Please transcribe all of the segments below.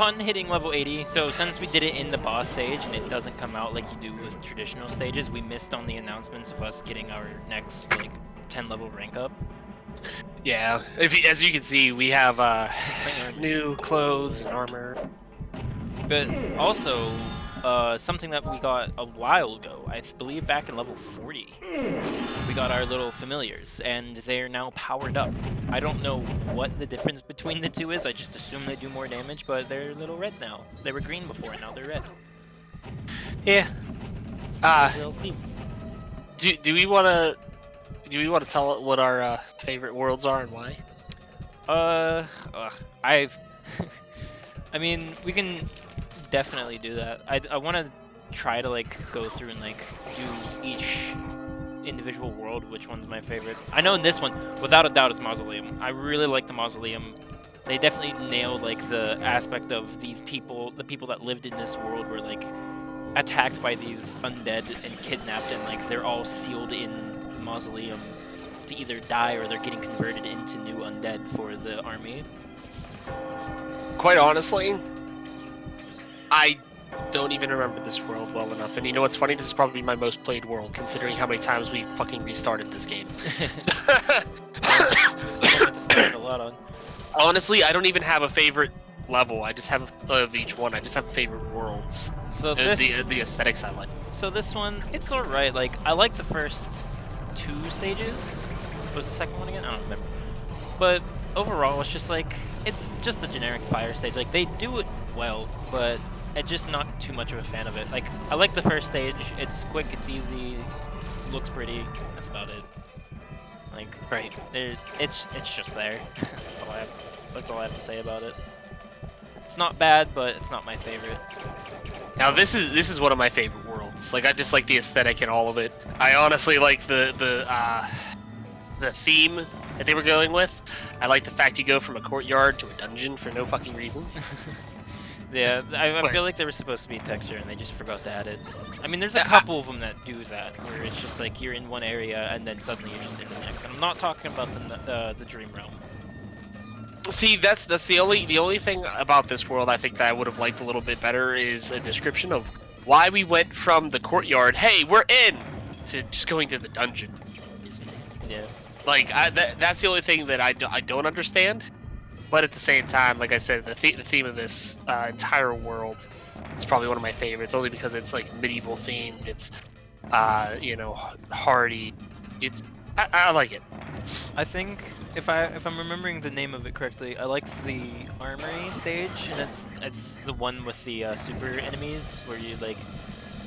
upon hitting level 80, so since we did it in the boss stage and it doesn't come out like you do with traditional stages, we missed on the announcements of us getting our next like 10 level rank up. Yeah, as you can see, we have new clothes and armor. But also, something that we got a while ago, I believe back in level 40, we got our little familiars, and they're now powered up. I don't know what the difference between the two is, I just assume they do more damage, but they're a little red now. They were green before, and now they're red. Yeah. Do we want to tell what our favorite worlds are and why? I mean, we can definitely do that. I want to try to like go through and like do each individual world, which one's my favorite. I know in this one, without a doubt, it's Mausoleum. I really like the Mausoleum. They definitely nailed like the aspect of these people, the people that lived in this world were like attacked by these undead and kidnapped, and like they're all sealed in the Mausoleum to either die or they're getting converted into new undead for the army. Quite honestly, I don't even remember this world well enough. And you know what's funny? This is probably my most played world, considering how many times we fucking restarted this game. This is one to start a lot on. Honestly, I don't even have a favorite level. I just have of each one. I just have favorite worlds. So this, the aesthetics I like. So this one, it's alright. Like I like the first 2 stages. What was the second one again? I don't remember. But overall, it's just like it's just the generic fire stage. Like they do it well, but I'm just not too much of a fan of it. Like I like the first stage. It's quick, it's easy, looks pretty. That's about it. Like Right. it's just there. That's all I have to say about it. It's not bad, but it's not my favorite. Now this is one of my favorite worlds. Like I just like the aesthetic and all of it. I honestly like the theme that they were going with. I like the fact you go from a courtyard to a dungeon for no fucking reason. Yeah, I feel like there was supposed to be texture and they just forgot to add it. I mean, there's a couple of them that do that, where it's just like you're in one area and then suddenly you're just in the next. And I'm not talking about the Dream Realm. See, that's the only thing about this world I think that I would have liked a little bit better is a description of why we went from the courtyard, hey, we're in, to just going to the dungeon. Yeah. Like that's the only thing that I don't understand. But at the same time, like I said, the theme of this entire world is probably one of my favorites, only because it's like medieval themed. It's you know, hardy. I like it. I think if I'm remembering the name of it correctly, I like the armory stage, and it's the one with the super enemies where you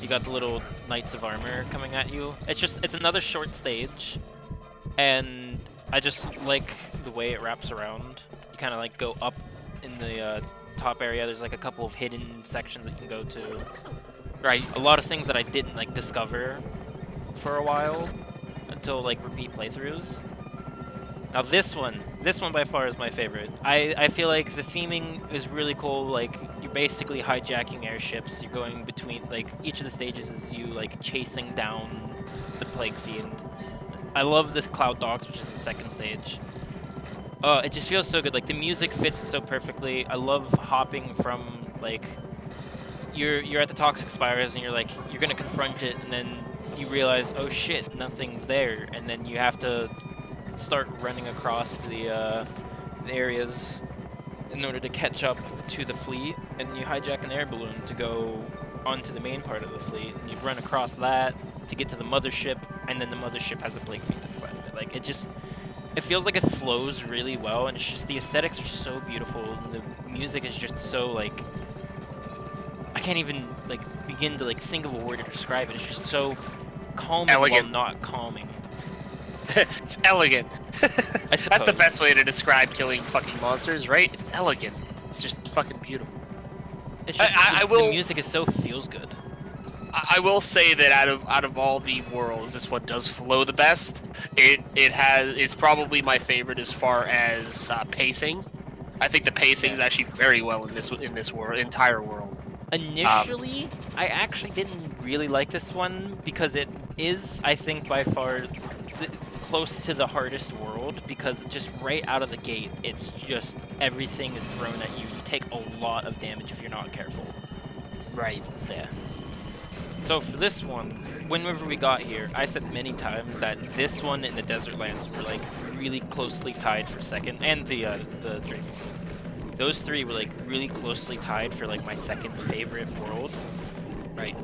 got the little knights of armor coming at you. It's another short stage, and I just like the way it wraps around. You kind of like go up in the top area. There's like a couple of hidden sections that you can go to. Right, a lot of things that I didn't like discover for a while until like repeat playthroughs. Now this one by far is my favorite. I feel like the theming is really cool. Like you're basically hijacking airships. You're going between like each of the stages is you like chasing down the Plague Fiend. I love this Cloud Docks, which is the second stage. It just feels so good. Like the music fits it so perfectly. I love hopping from like you're at the Toxic Spires and you're gonna confront it, and then you realize, oh shit, nothing's there, and then you have to start running across the areas in order to catch up to the fleet, and you hijack an air balloon to go onto the main part of the fleet, and you run across that to get to the mothership, and then the mothership has a Plague Fiend inside of it. Like it feels like it flows really well, and it's just the aesthetics are so beautiful, and the music is just so like I can't even like begin to like think of a word to describe it. It's just so calming while not calming. It's elegant. I suppose. That's the best way to describe killing fucking monsters, right? It's elegant. It's just fucking beautiful. It's just the music is so feels good. I will say that out of all the worlds, this one does flow the best. It's probably my favorite as far as pacing. I think the pacing is actually very well in this entire world. Initially, I actually didn't really like this one because it is, I think, by far close to the hardest world because just right out of the gate, it's just everything is thrown at you. You take a lot of damage if you're not careful. Right. Yeah. So for this one, whenever we got here, I said many times that this one and the Desert Lands were like really closely tied for second, and the Dream. Those three were like really closely tied for like my second favorite world. Right.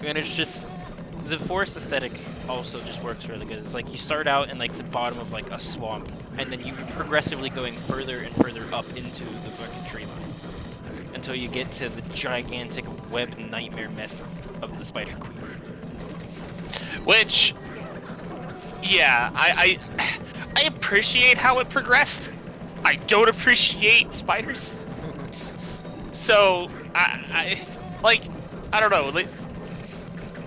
And it's just the forest aesthetic also just works really good. It's like you start out in like the bottom of like a swamp, and then you progressively going further and further up into the fucking tree lines until you get to the gigantic web nightmare mess of the Spider Queen. Which, yeah, I appreciate how it progressed. I don't appreciate spiders. So I don't know. Like,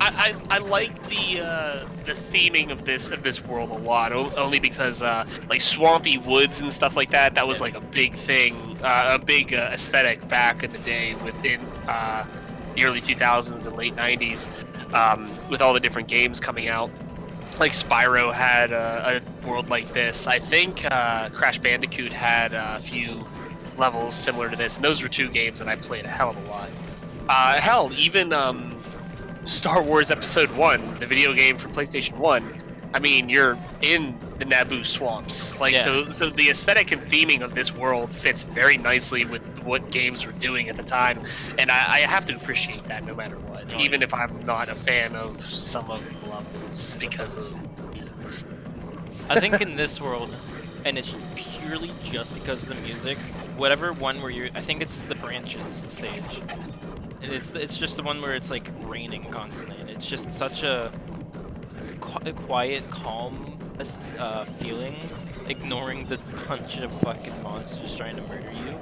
I like the theming of this world a lot. Only because like swampy woods and stuff like that. That was like a big thing, a big aesthetic back in the day within the early 2000s and late 90s, with all the different games coming out. Like Spyro had a world like this. I think Crash Bandicoot had a few levels similar to this, and those were two games that I played a hell of a lot. Hell, even Star Wars Episode 1, the video game for PlayStation 1, I mean, you're in the Naboo swamps. Like, so the aesthetic and theming of this world fits very nicely with what games were doing at the time, and I have to appreciate that no matter what, even if I'm not a fan of some of the levels because of reasons. I think in this world, and it's purely just because of the music, whatever one where I think it's the Branches stage. And it's just the one where it's like raining constantly, and it's just such a quiet, calm feeling, ignoring the bunch of fucking monsters trying to murder you.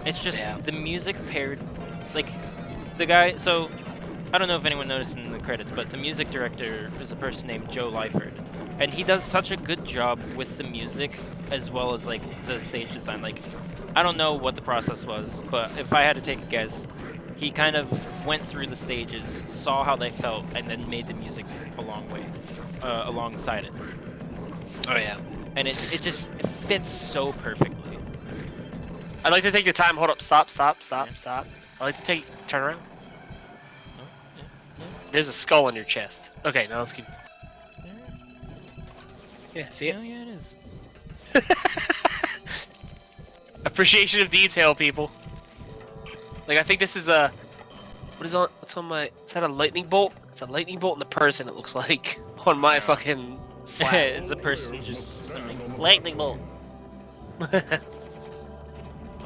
It's just the music paired, like the guy. So I don't know if anyone noticed in the credits, but the music director is a person named Joe Lyford, and he does such a good job with the music as well as like the stage design. Like, I don't know what the process was, but if I had to take a guess, he kind of went through the stages, saw how they felt, and then made the music alongside it. Oh yeah. And it just fits so perfectly. I'd like to take your time. Hold up. Stop. I'd like to turn around. There's a skull on your chest. Okay, now let's keep. Yeah, see it? Oh yeah, it is. Appreciation of detail, people. Like, I think this is a... What's on my... Is that a lightning bolt? It's a lightning bolt in the person, it looks like. On my fucking slab. It's a person just swimming. Lightning bolt!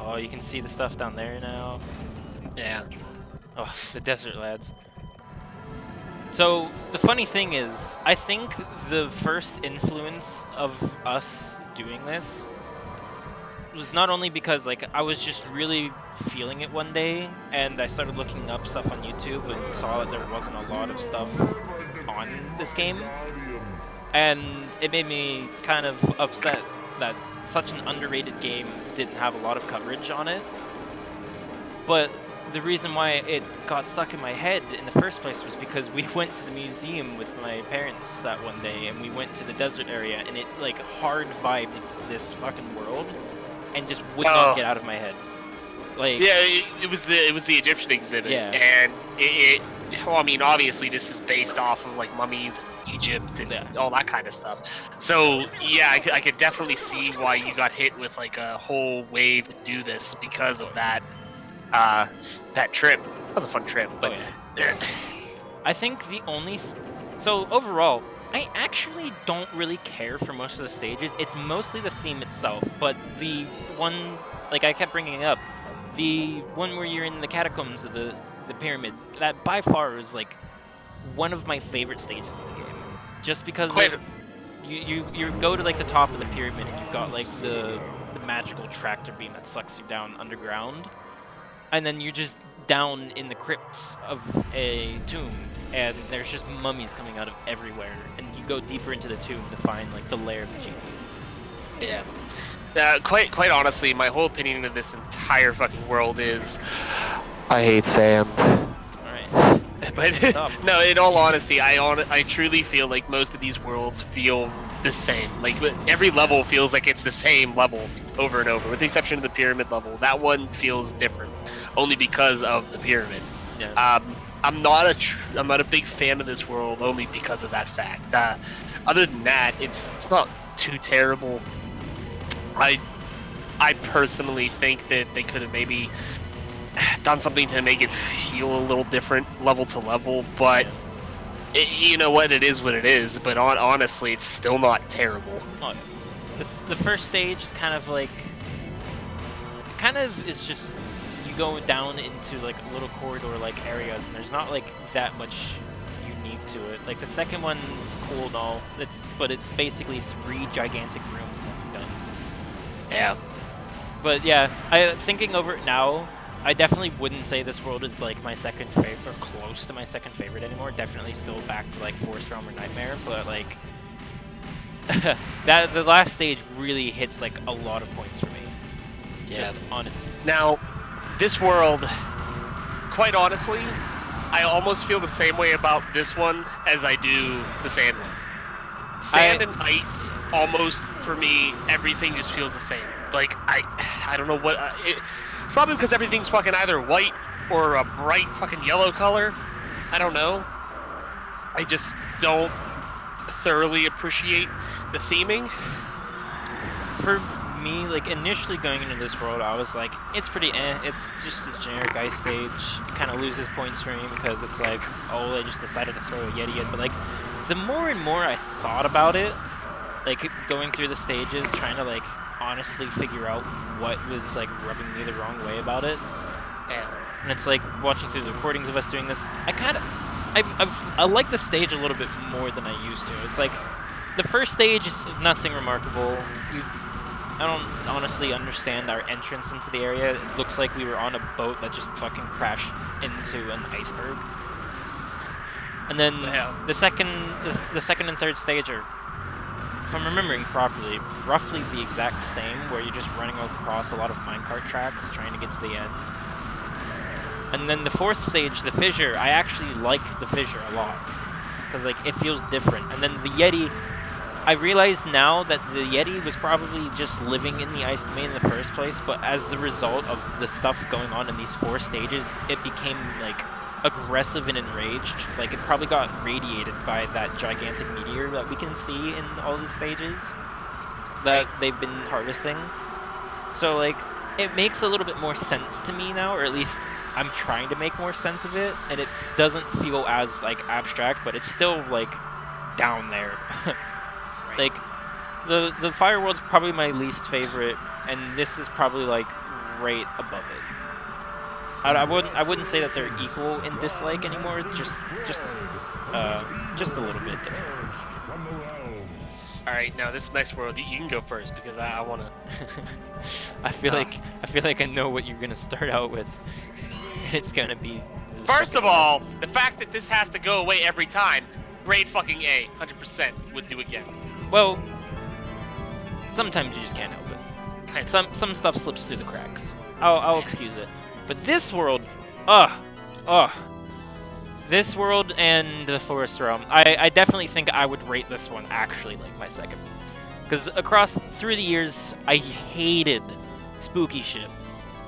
Oh, you can see the stuff down there now. Yeah. Oh, the desert lads. So, the funny thing is, I think the first influence of us doing this was not only because like I was just really feeling it one day, and I started looking up stuff on YouTube and saw that there wasn't a lot of stuff on this game, and it made me kind of upset that such an underrated game didn't have a lot of coverage on it. But the reason why it got stuck in my head in the first place was because we went to the museum with my parents that one day, and we went to the desert area, and it like hard vibed this fucking world and just would not get out of my head. Like, yeah, it was the Egyptian exhibit, and well, I mean, obviously this is based off of like mummies, Egypt, and all that kind of stuff. So yeah, I could definitely see why you got hit with like a whole wave to do this because of that. That trip. That was a fun trip, but I think the only so overall, I actually don't really care for most of the stages. It's mostly the theme itself, but the one, like I kept bringing up, the one where you're in the catacombs of the pyramid, that by far is like one of my favorite stages in the game. Just because you go to like the top of the pyramid, and you've got like the magical tractor beam that sucks you down underground, and then you're just down in the crypts of a tomb, and there's just mummies coming out of everywhere, and you go deeper into the tomb to find like the lair of the genie. Yeah. Quite honestly, my whole opinion of this entire fucking world is I hate sand. Alright. But no, in all honesty, I truly feel like most of these worlds feel the same. Like every level feels like it's the same level over and over, with the exception of the pyramid level. That one feels different, only because of the pyramid. Yeah. I'm not a big fan of this world only because of that fact. Other than that, it's not too terrible. I personally think that they could have maybe done something to make it feel a little different level to level, but you know what, it is what it is. But honestly, it's still not terrible. Oh, the first stage is kind of like, is just you go down into like little corridor like areas, and there's not like that much unique to it. Like the second one is cool and all, but it's basically 3 gigantic rooms and then you're done. Yeah. But yeah, thinking over it now, I definitely wouldn't say this world is like my second favorite or close to my second favorite anymore. Definitely still back to like Forest Realm or Nightmare, but like the last stage really hits like a lot of points for me. Yeah. Just on it. Now, this world, quite honestly, I almost feel the same way about this one as I do the sand one. Sand and ice, almost for me, everything just feels the same. Like I don't know what. Probably because everything's fucking either white or a bright fucking yellow color. I don't know. I just don't thoroughly appreciate the theming. For me, like initially going into this world, I was like, it's pretty it's just a generic ice stage. It kind of loses points for me because it's like, oh, they just decided to throw a Yeti in. But like, the more and more I thought about it, like going through the stages, trying to like honestly figure out what was like rubbing me the wrong way about it. Yeah. And it's like watching through the recordings of us doing this, I like the stage a little bit more than I used to. It's like the first stage is nothing remarkable. I don't honestly understand our entrance into the area. It looks like we were on a boat that just fucking crashed into an iceberg. And then the second and third stage are, if I'm remembering properly, roughly the exact same, where you're just running across a lot of minecart tracks trying to get to the end. And then the fourth stage, the fissure, I actually like the fissure a lot, because like it feels different. And then the Yeti, I realize now that the Yeti was probably just living in the ice domain in the first place, but as the result of the stuff going on in these 4 stages, it became like aggressive and enraged. Like it probably got radiated by that gigantic meteor that we can see in all the stages that they've been harvesting. So like it makes a little bit more sense to me now, or at least I'm trying to make more sense of it, and it doesn't feel as like abstract, but it's still like down there. Like the Fire World's probably my least favorite, and this is probably like right above it. I wouldn't say that they're equal in dislike anymore. Just a little bit different. All right, now this next world, you can go first because I wanna. I feel like I know what you're gonna start out with. It's gonna be. First of all, the fact that this has to go away every time, grade fucking A, 100% would do again. Well, sometimes you just can't help it. Some stuff slips through the cracks. I'll excuse it. But this world, this world and the Forest Realm, I definitely think I would rate this one actually like my second. Because through the years, I hated spooky shit.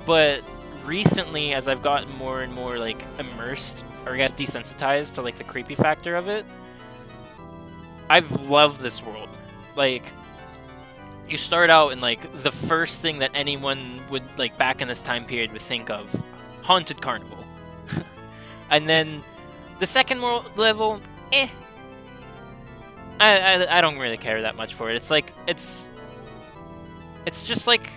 But recently, as I've gotten more and more like immersed, or I guess desensitized to like the creepy factor of it, I've loved this world. Like, you start out and like the first thing that anyone would like back in this time period would think of, haunted carnival. And then the second level, I don't really care that much for it. It's like it's just like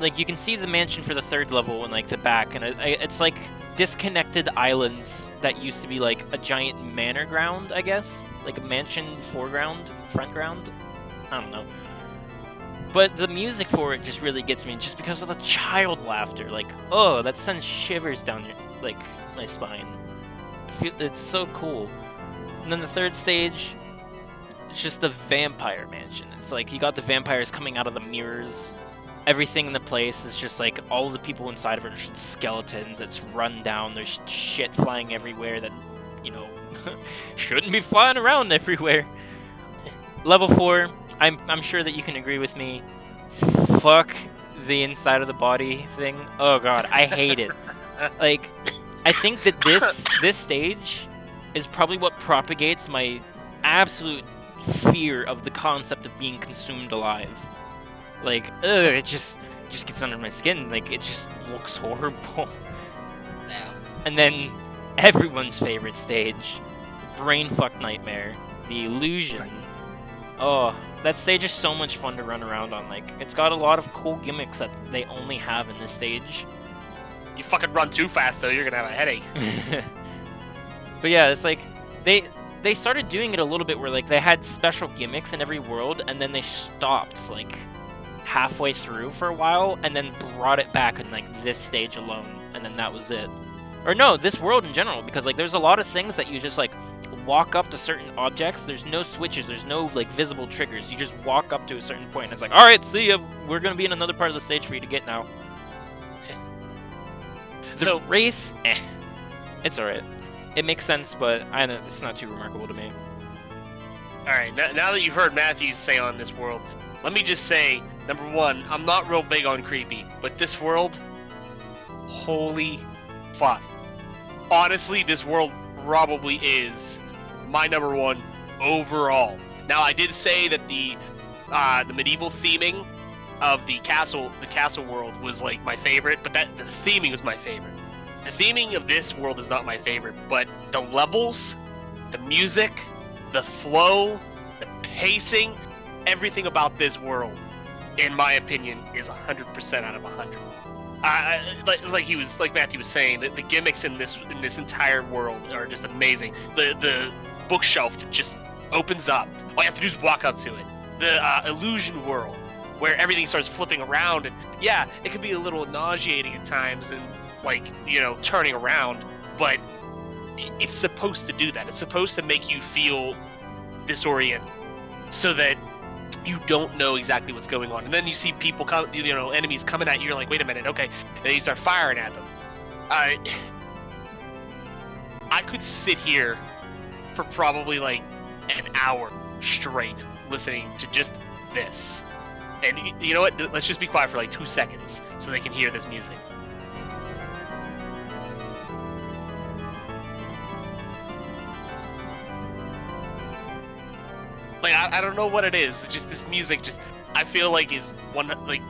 like you can see the mansion for the third level in like the back, and it's like disconnected islands that used to be like a giant manor ground, I guess, like a mansion front ground. I don't know. But the music for it just really gets me, just because of the child laughter. Like, oh, that sends shivers down like my spine. It's so cool. And then the third stage, it's just the vampire mansion. It's like you got the vampires coming out of the mirrors. Everything in the place is just like all the people inside of it are just skeletons. It's run down. There's shit flying everywhere that, you know, shouldn't be flying around everywhere. level 4, I'm sure that you can agree with me. Fuck the inside of the body thing. Oh god, I hate it. Like, I think that this stage is probably what propagates my absolute fear of the concept of being consumed alive. Like, it just gets under my skin. Like, it just looks horrible. Yeah. And then everyone's favorite stage, Brainfuck Nightmare, the illusion. Oh, that stage is so much fun to run around on. Like, it's got a lot of cool gimmicks that they only have in this stage. You fucking run too fast though, you're gonna have a headache. But yeah, it's like they started doing it a little bit where like they had special gimmicks in every world, and then they stopped like halfway through for a while, and then brought it back in like this stage alone, and then that was it. Or no, this world in general, because like there's a lot of things that you just like walk up to certain objects. There's no switches, there's no like visible triggers. You just walk up to a certain point and it's like, all right, see ya, we're gonna be in another part of the stage for you to get now. The Wraith, it's alright. It makes sense, but I know it's not too remarkable to me. Alright, now that you've heard Matthews say on this world, let me just say, number one, I'm not real big on creepy, but this world, holy fuck. Honestly, this world probably is my number one overall. Now, I did say that the medieval theming of the castle world was like my favorite, but the theming was my favorite. The theming of this world is not my favorite, but the levels, the music, the flow, the pacing, everything about this world, in my opinion, is 100% out of 100. Like Matthew was saying, the gimmicks in this entire world are just amazing. The bookshelf that just opens up. All you have to do is walk up to it. The illusion world, where everything starts flipping around, and yeah, it can be a little nauseating at times, and like, you know, turning around, but it's supposed to do that. It's supposed to make you feel disoriented, so that you don't know exactly what's going on. And then you see people come, you know, enemies coming at you. You're like, wait a minute, okay. And then you start firing at them. I could sit here for probably like an hour straight listening to just this. And you know what? Let's just be quiet for like 2 seconds so they can hear this music. Like, I don't know what it is. It's just this music. Just I feel like is one like.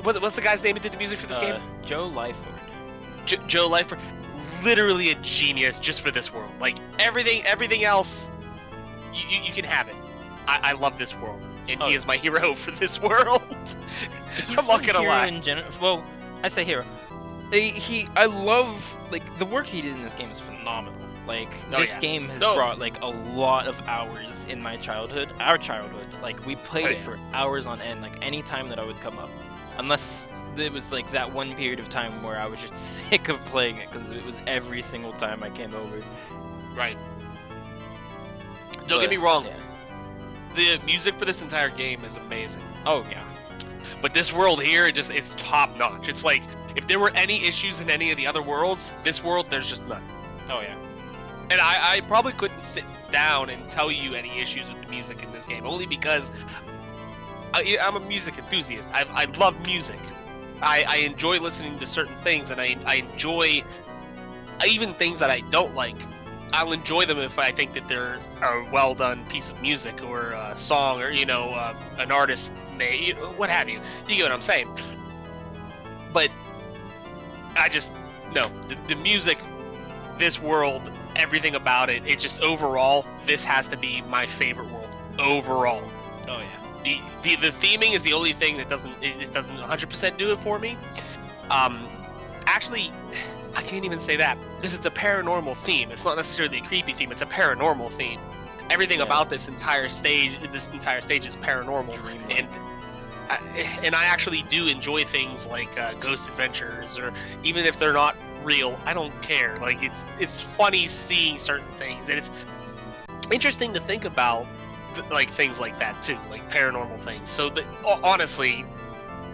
What's the guy's name who did the music for this game? Joe Lyford. Joe Lyford, literally a genius just for this world. Like everything else, you can have it. I love this world, and he is my hero for this world. I'm not gonna lie. Well, I say hero. I love like the work he did in this game is phenomenal. Like this game has brought like a lot of hours in my childhood, our childhood. Like we played it for hours on end. Like any time that I would come up, unless it was like that one period of time where I was just sick of playing it because it was every single time I came over. Right. Don't get me wrong. Yeah. The music for this entire game is amazing. Oh yeah. But this world here, it's top notch. It's like if there were any issues in any of the other worlds, this world there's just none. Oh yeah. And I probably couldn't sit down and tell you any issues with the music in this game, only because I'm a music enthusiast. I love music. I enjoy listening to certain things, and I enjoy even things that I don't like. I'll enjoy them if I think that they're a well done piece of music or a song, or an artist made, what have you. You get what I'm saying? But I just no the music, this world, everything about it. It just overall, this has to be my favorite world overall. Oh yeah. The theming is the only thing that doesn't 100% do it for me. Actually, I can't even say that because it's a paranormal theme. It's not necessarily a creepy theme. It's a paranormal theme. Everything about this entire stage is paranormal. And I actually do enjoy things like Ghost Adventures, or even if they're not real, I don't care. Like it's funny seeing certain things, and it's interesting to think about like things like that too, like paranormal things. So honestly,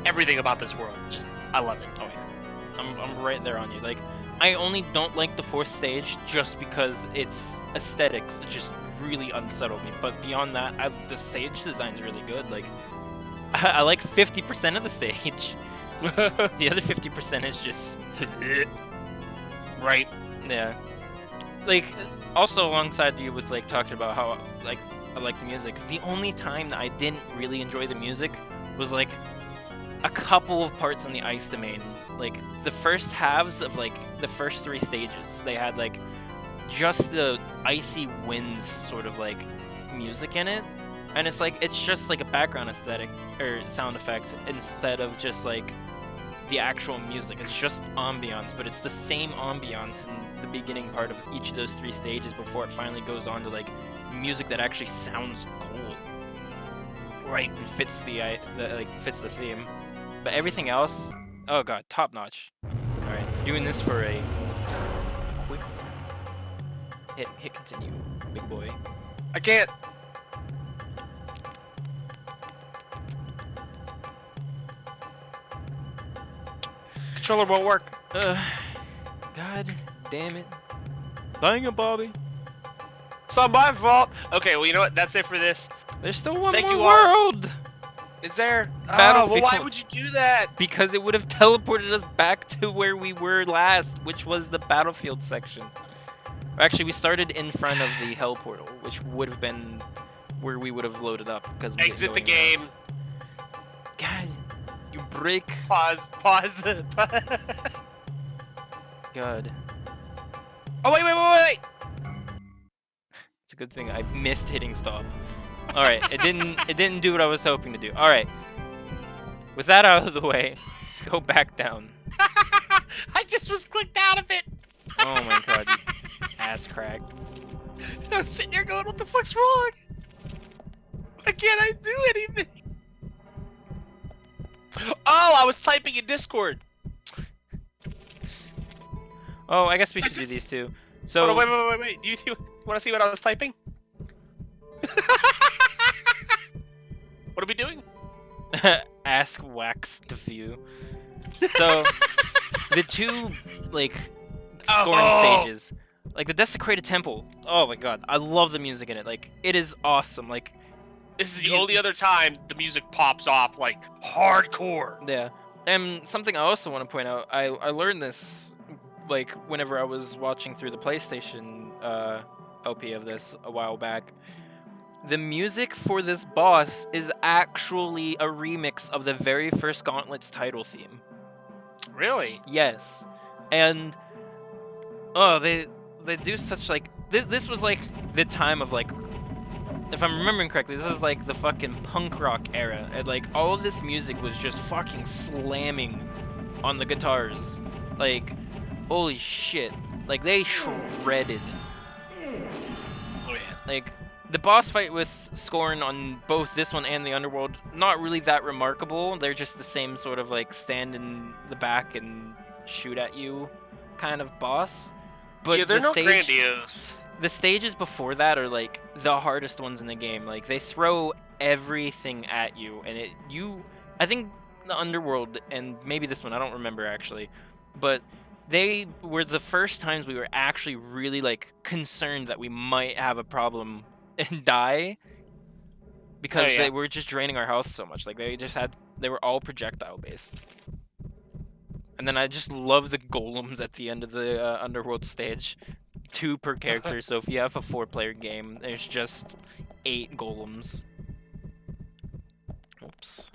everything about this world, just I love it. Oh yeah, I'm right there on you. Like I only don't like the fourth stage just because its aesthetics just really unsettle me. But beyond that, the stage design's really good. Like, I like 50% of the stage. The other 50% is just Right. yeah. Like, also alongside you with like talking about how like I like the music. The only time that I didn't really enjoy the music was like a couple of parts on the ice domain. Like the first halves of like the first 3 stages, they had like just the icy winds sort of like music in it, and it's just like a background aesthetic or sound effect instead of just like the actual music. It's just ambiance, but it's the same ambiance in the beginning part of each of those 3 stages before it finally goes on to like music that actually sounds cool. Right. And fits fits the theme. But everything else, oh god, top notch. All right, doing this for a quick hit continue, big boy. I can't. Controller won't work. God damn it. Dang it, Bobby. It's not my fault. Okay, well, you know what? That's it for this. There's still one Thank more you, world! Is there? Oh, Battlefield. well, why would you do that? Because it would have teleported us back to where we were last, which was the battlefield section. Actually, we started in front of the hell portal, which would have been where we would have loaded up. Because we Exit the game. God, you break. Pause the... God. Oh, wait. It's a good thing I missed hitting stop. All right, it didn't do what I was hoping to do. All right, with that out of the way, let's go back down. I just was clicked out of it. Oh my god, you ass crack. I'm sitting here going, what the fuck's wrong? Why can't I do anything? Oh, I was typing in Discord. Oh, I guess we should do these two. So Hold on, wait. Do you want to see what I was typing? What are we doing? ask wax to view. So the 2 like scoring stages, like the desecrated temple. Oh my god, I love the music in it. Like it is awesome. Like this is the only other time the music pops off like hardcore. Yeah, and something I also want to point out. I learned this like whenever I was watching through the PlayStation LP of this a while back. The music for this boss is actually a remix of the very first Gauntlet's title theme. Really? Yes. And oh, they do such like this was like the time of like, if I'm remembering correctly, this is like the fucking punk rock era, and like all of this music was just fucking slamming on the guitars. Like holy shit. Like they shredded. Oh yeah. Like the boss fight with Scorn on both this one and the Underworld, not really that remarkable. They're just the same sort of like stand in the back and shoot at you kind of boss. But yeah, they're not grandiose. The stages before that are like the hardest ones in the game. Like they throw everything at you, and I think the Underworld and maybe this one, I don't remember actually, but they were the first times we were actually really like concerned that we might have a problem and die, because they were just draining our health so much. Like they were all projectile based. And then I just love the golems at the end of the Underworld stage. 2 per character, so if you have a 4-player game, there's just 8 golems. Oops.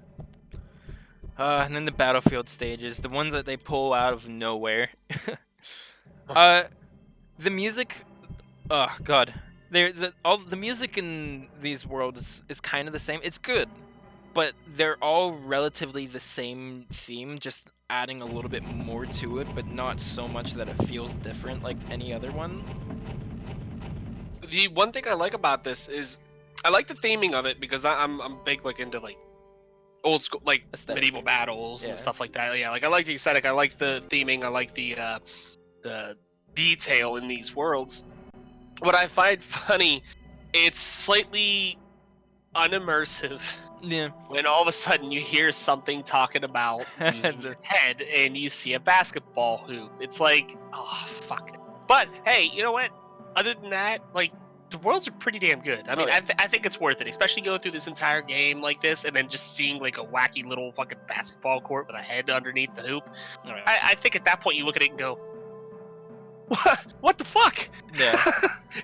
And then the battlefield stages, the ones that they pull out of nowhere. The music, oh god. All the music in these worlds is kind of the same. It's good, but they're all relatively the same theme, just adding a little bit more to it, but not so much that it feels different like any other one. The one thing I like about this is I like the theming of it, because I'm big like into like old school like Aesthetic. medieval battles and stuff like that. Yeah, like I like the aesthetic, I like the theming, I like the detail in these worlds. What I find funny, it's slightly unimmersive. Yeah. When all of a sudden you hear something talking about using your head and you see a basketball hoop. It's like, oh, fuck it. But, hey, you know what? Other than that, like, the worlds are pretty damn good. I Oh mean, yeah. I think it's worth it, especially going through this entire game like this, and then just seeing like a wacky little fucking basketball court with a head underneath the hoop. Oh yeah. I think at that point you look at it and go, what the fuck? Yeah.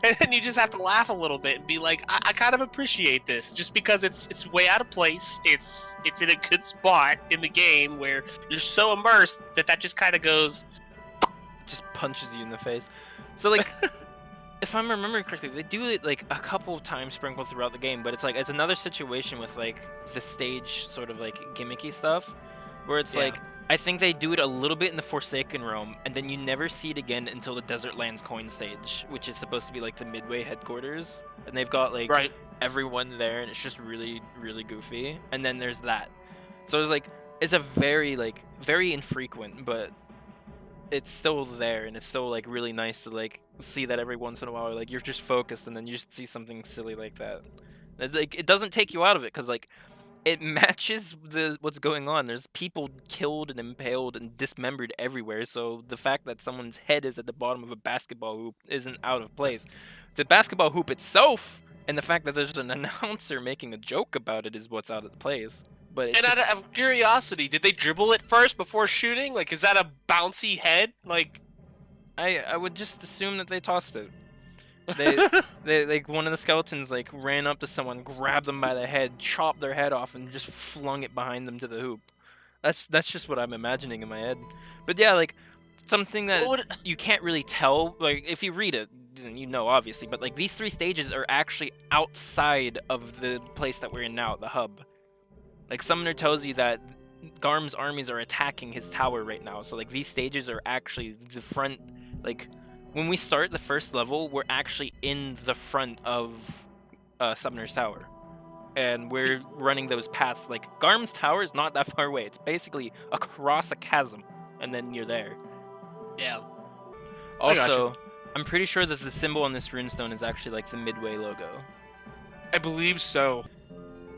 And then you just have to laugh a little bit and be like, I kind of appreciate this, just because it's way out of place. It's in a good spot in the game where you're so immersed that just kind of goes. Just punches you in the face. So like, if I'm remembering correctly, they do it like a couple of times sprinkled throughout the game, but it's like it's another situation with like the stage sort of like gimmicky stuff, where it's Yeah. like I think they do it a little bit in the Forsaken Realm, and then you never see it again until the Desert Lands coin stage, which is supposed to be like the Midway headquarters, and they've got like Right. everyone there, and it's just really really goofy. And then there's that, so it's like it's a very infrequent, but it's still there, and it's still like really nice to like see that every once in a while, like you're just focused and then you just see something silly like that. Like it doesn't take you out of it because like it matches what's going on. There's people killed and impaled and dismembered everywhere, so the fact that someone's head is at the bottom of a basketball hoop isn't out of place. The basketball hoop itself and the fact that there's an announcer making a joke about it is what's out of place. But it's And just, out of curiosity, did they dribble it first before shooting? Like, is that a bouncy head? Like, I would just assume that they tossed it. They like one of the skeletons like ran up to someone, grabbed them by the head, chopped their head off, and just flung it behind them to the hoop. That's just what I'm imagining in my head. But yeah, like something that what would, you can't really tell. Like if you read it, then you know obviously. But like these three stages are actually outside of the place that we're in now, the hub. Like Summoner tells you that Garm's armies are attacking his tower right now. So like these stages are actually the front. Like when we start the first level, we're actually in the front of Summoner's tower, and we're running those paths. Like Garm's tower is not that far away. It's basically across a chasm, and then you're there. yeah. Also, I'm pretty sure that the symbol on this runestone is actually like the Midway logo. I believe so.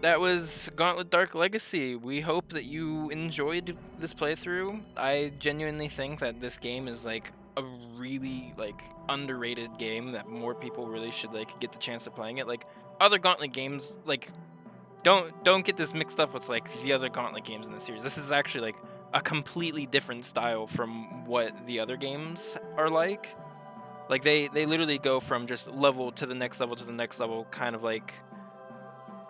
That was Gauntlet Dark Legacy. We hope that you enjoyed this playthrough. I genuinely think that this game is like a really like underrated game that more people really should like get the chance of playing it. Like other Gauntlet games, like don't get this mixed up with like the other Gauntlet games in the series. This is actually like a completely different style from what the other games are like. Like they literally go from just level to the next level to the next level, kind of like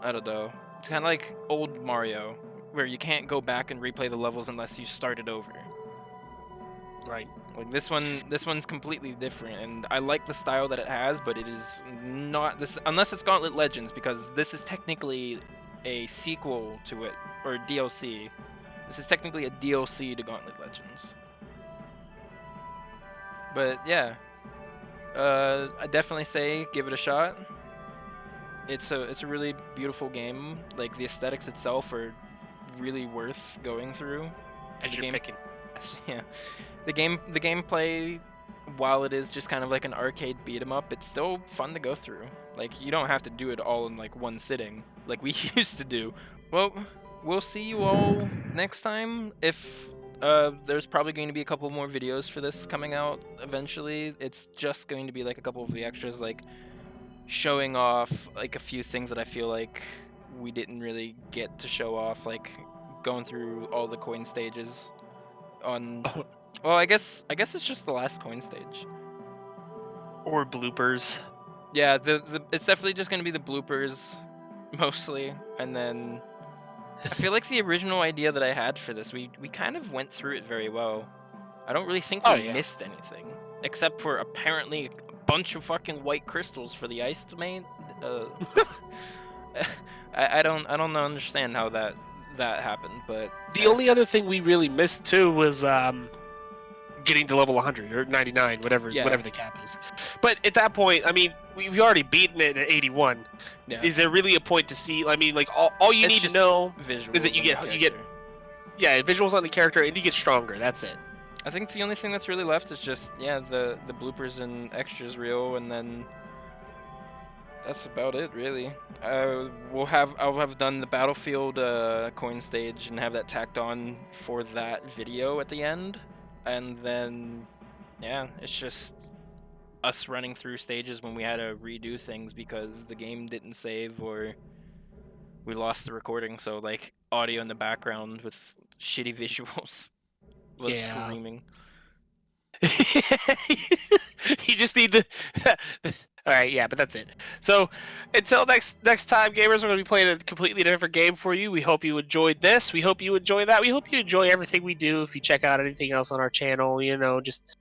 I don't know. It's kind of like old Mario, where you can't go back and replay the levels unless you start it over. Right. Like this one's completely different, and I like the style that it has, but it is not this unless it's Gauntlet Legends, because this is technically a sequel to it, or DLC. This is technically a DLC to Gauntlet Legends. But yeah, I definitely say give it a shot. It's a really beautiful game. Like the aesthetics itself are really worth going through. As The you're game- picking. Yeah, the gameplay, while it is just kind of like an arcade beat 'em up, it's still fun to go through. Like you don't have to do it all in like one sitting, like we used to do. Well, we'll see you all next time. If there's probably going to be a couple more videos for this coming out eventually. It's just going to be like a couple of the extras, like showing off like a few things that I feel like we didn't really get to show off, like going through all the coin stages on well, I guess it's just the last coin stage. Or bloopers. Yeah, it's definitely just going to be the bloopers mostly, and then I feel like the original idea that I had for this, we kind of went through it very well. I don't really think we missed anything except for apparently bunch of fucking white crystals for the ice domain. I don't understand how that happened, but The only other thing we really missed too was getting to level 100 or 99, whatever the cap is. But at that point, I mean, we've already beaten it at 81. yeah, Is there really a point to see? I mean, like all you It's need to just know visuals is that you on the get character. visuals on the character and you get stronger. That's it. I think the only thing that's really left is just the bloopers and extras reel, and then that's about it really. I'll have done the battlefield coin stage and have that tacked on for that video at the end, and then yeah, it's just us running through stages when we had to redo things because the game didn't save or we lost the recording. So like audio in the background with shitty visuals was Yeah. screaming. You just need to. All right, yeah, but that's it. So until next time, gamers, we're going to be playing a completely different game for you. We hope you enjoyed this. We hope you enjoy that. We hope you enjoy everything we do. If you check out anything else on our channel, just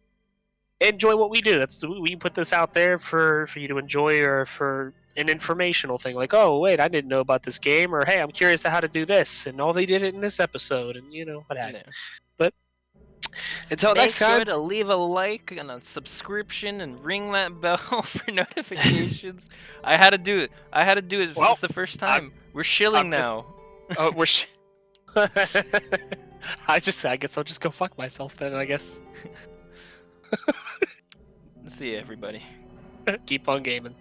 enjoy what we do. We put this out there for you to enjoy, or for an informational thing. Like, oh wait, I didn't know about this game, or hey, I'm curious to how to do this, and they did it in this episode, and what have you. Yeah. But until Make next sure time. to leave a like and a subscription and ring that bell for notifications. I had to do it. Well, It's the first time. We're shilling now. Oh, we're. I guess I'll just go fuck myself then. I guess. See ya, everybody. Keep on gaming.